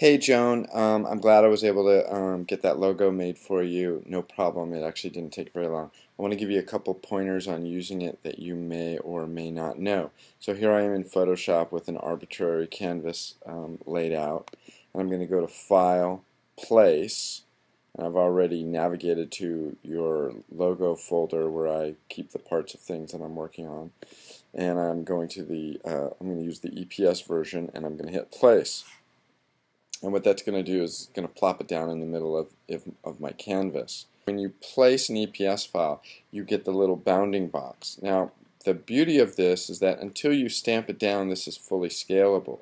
Hey Joan, I'm glad I was able to get that logo made for you. No problem, it actually didn't take very long. I want to give you a couple pointers on using it that you may or may not know. So here I am in Photoshop with an arbitrary canvas laid out. And I'm going to go to File, Place, and I've already navigated to your logo folder where I keep the parts of things that I'm working on. And I'm going to use the EPS version, and I'm going to hit Place. And what that's going to do is going to plop it down in the middle of my canvas. When you place an EPS file, you get the little bounding box. Now, the beauty of this is that until you stamp it down, this is fully scalable.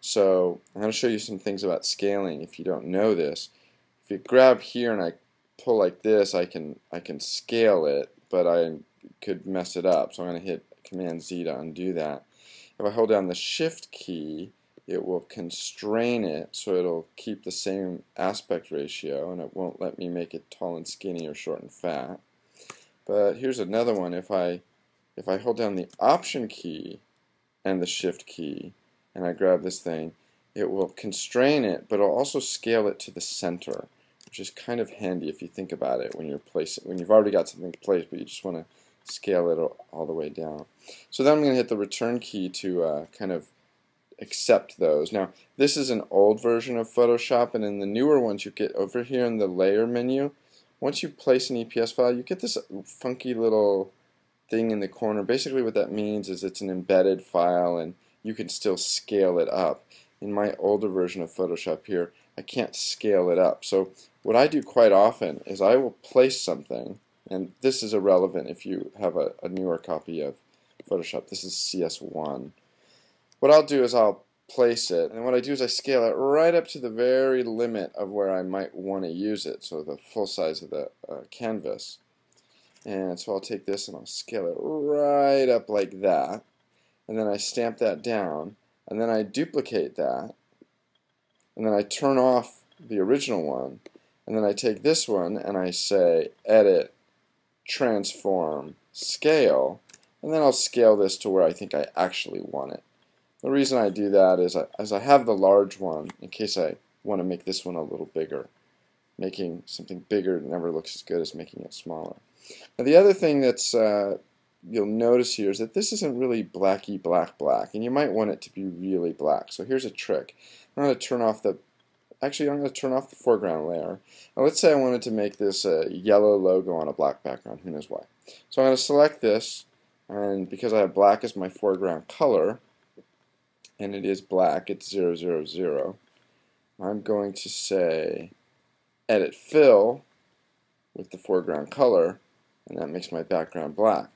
So I'm going to show you some things about scaling if you don't know this. If you grab here and I pull like this, I can scale it, but I could mess it up. So I'm going to hit Command Z to undo that. If I hold down the Shift key, it will constrain it so it'll keep the same aspect ratio, and it won't let me make it tall and skinny or short and fat. But here's another one. If I hold down the Option key and the Shift key and I grab this thing, it will constrain it, but it'll also scale it to the center, which is kind of handy if you think about it when you've already got something placed, but you just want to scale it all the way down. So then I'm going to hit the Return key to kind of accept those. Now, this is an old version of Photoshop, and in the newer ones you get over here in the layer menu. Once you place an EPS file, you get this funky little thing in the corner. Basically what that means is it's an embedded file and you can still scale it up. In my older version of Photoshop here, I can't scale it up. So what I do quite often is I will place something, and this is irrelevant if you have a newer copy of Photoshop. This is CS1. What I'll do is I'll place it, and what I do is I scale it right up to the very limit of where I might want to use it, so the full size of the canvas. And so I'll take this and I'll scale it right up like that, and then I stamp that down, and then I duplicate that, and then I turn off the original one, and then I take this one and I say Edit, Transform, Scale, and then I'll scale this to where I think I actually want it. The reason I do that is I have the large one in case I want to make this one a little bigger. Making something bigger never looks as good as making it smaller. Now the other thing that's you'll notice here is that this isn't really blacky black, and you might want it to be really black. So here's a trick. I'm going to turn off the foreground layer. Now let's say I wanted to make this a yellow logo on a black background. Who knows why? So I'm going to select this, and because I have black as my foreground color, and it is black, it's 000, I'm going to say Edit Fill with the foreground color, and that makes my background black.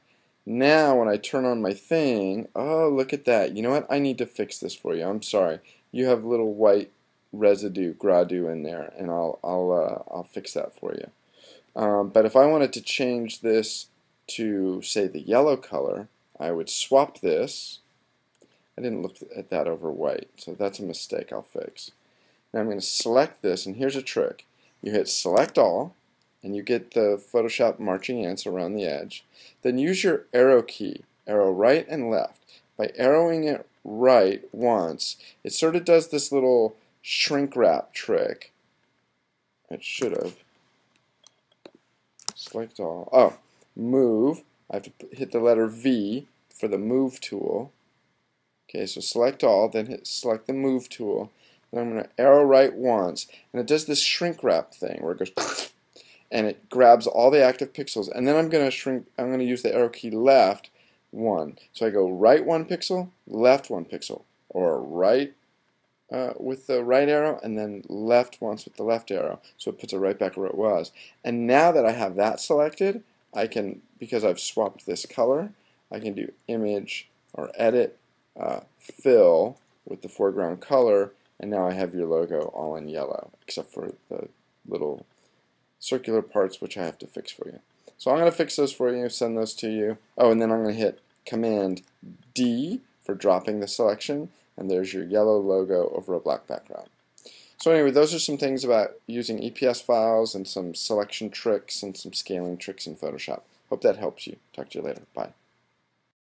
Now when I turn on my thing, oh look at that, you know what, I need to fix this for you. I'm sorry, you have little white residue, gradu in there, and I'll fix that for you. But if I wanted to change this to, say, the yellow color, I would swap this. I didn't look at that over white, so that's a mistake I'll fix. Now I'm going to select this, and here's a trick. You hit Select All, and you get the Photoshop marching ants around the edge. Then use your arrow key, arrow right and left. By arrowing it right once, it sort of does this little shrink wrap trick. It should have. Select All. Oh, Move. I have to hit the letter V for the Move tool. Okay, so select all, then select the Move tool. Then I'm going to arrow right once, and it does this shrink wrap thing where it goes and it grabs all the active pixels. And then I'm going to use the arrow key left 1. So I go right 1 pixel, left 1 pixel, or right with the right arrow, and then left once with the left arrow. So it puts it right back where it was. And now that I have that selected, I can, because I've swapped this color, I can do Image or Edit. Fill with the foreground color, and now I have your logo all in yellow, except for the little circular parts which I have to fix for you. So I'm going to fix those for you, send those to you. Oh, and then I'm going to hit Command D for dropping the selection, and there's your yellow logo over a black background. So anyway, those are some things about using EPS files and some selection tricks and some scaling tricks in Photoshop. Hope that helps you. Talk to you later. Bye.